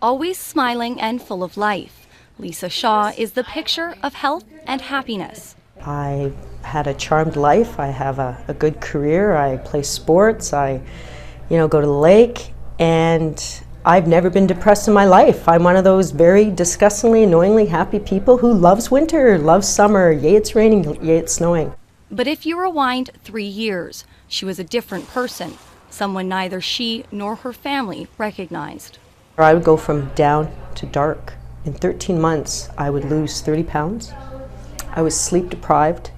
always smiling and full of life. Lisa Shaw is the picture of health and happiness. I had a charmed life. I have a good career. I play sports. I, go to the lake, and I've never been depressed in my life. I'm one of those very disgustingly, annoyingly happy people who loves winter, loves summer. Yay, it's raining, yay, it's snowing. But if you rewind 3 years, she was a different person, someone neither she nor her family recognized. I would go from down to dark. In 13 months, I would lose 30 pounds. I was sleep deprived.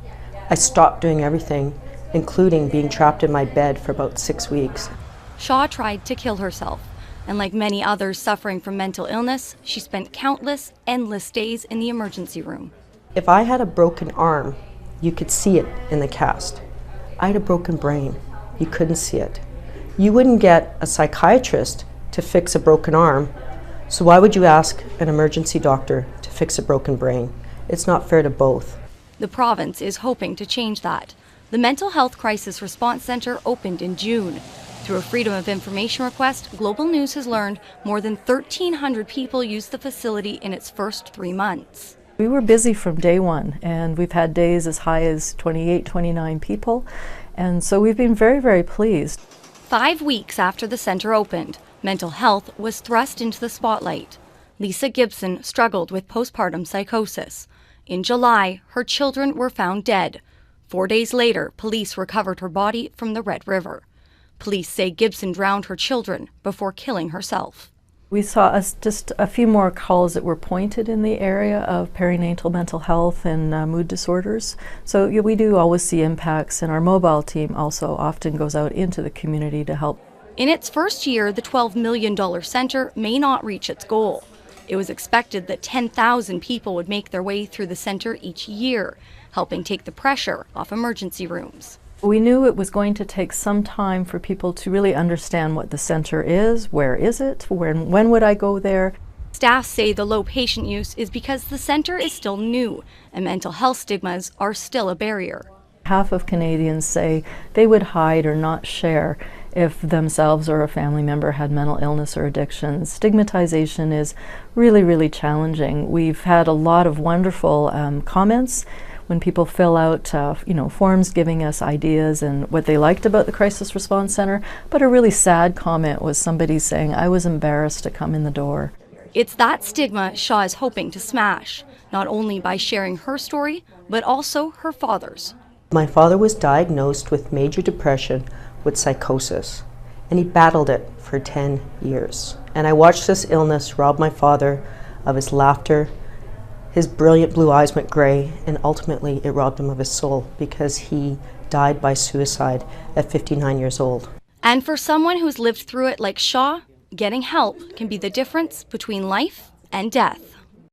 I stopped doing everything, including being trapped in my bed for about 6 weeks. Shaw tried to kill herself, and like many others suffering from mental illness, she spent countless, endless days in the emergency room. If I had a broken arm, you could see it in the cast. I had a broken brain. You couldn't see it. You wouldn't get a psychiatrist to fix a broken arm, so why would you ask an emergency doctor to fix a broken brain? It's not fair to both. The province is hoping to change that. The Mental Health Crisis Response Centre opened in June. Through a Freedom of Information request, Global News has learned more than 1,300 people used the facility in its first 3 months. We were busy from day one, and we've had days as high as 28, 29 people, and so we've been very, very pleased. 5 weeks after the centre opened, mental health was thrust into the spotlight. Lisa Gibson struggled with postpartum psychosis. In July, her children were found dead. 4 days later, police recovered her body from the Red River. Police say Gibson drowned her children before killing herself. We saw just a few more calls that were pointed in the area of perinatal mental health and mood disorders. So we do always see impacts, and our mobile team also often goes out into the community to help. In its first year, the $12 million centre may not reach its goal. It was expected that 10,000 people would make their way through the centre each year, helping take the pressure off emergency rooms. We knew it was going to take some time for people to really understand what the centre is, where is it, when would I go there. Staff say the low patient use is because the centre is still new and mental health stigmas are still a barrier. Half of Canadians say they would hide or not share if themselves or a family member had mental illness or addiction. Stigmatization is really, really challenging. We've had a lot of wonderful comments when people fill out forms giving us ideas and what they liked about the Crisis Response Centre, but a really sad comment was somebody saying, I was embarrassed to come in the door. It's that stigma Shaw is hoping to smash, not only by sharing her story, but also her father's. My father was diagnosed with major depression with psychosis, and he battled it for 10 years. And I watched this illness rob my father of his laughter. His brilliant blue eyes went gray, and ultimately it robbed him of his soul because he died by suicide at 59 years old. And for someone who's lived through it like Shaw, getting help can be the difference between life and death.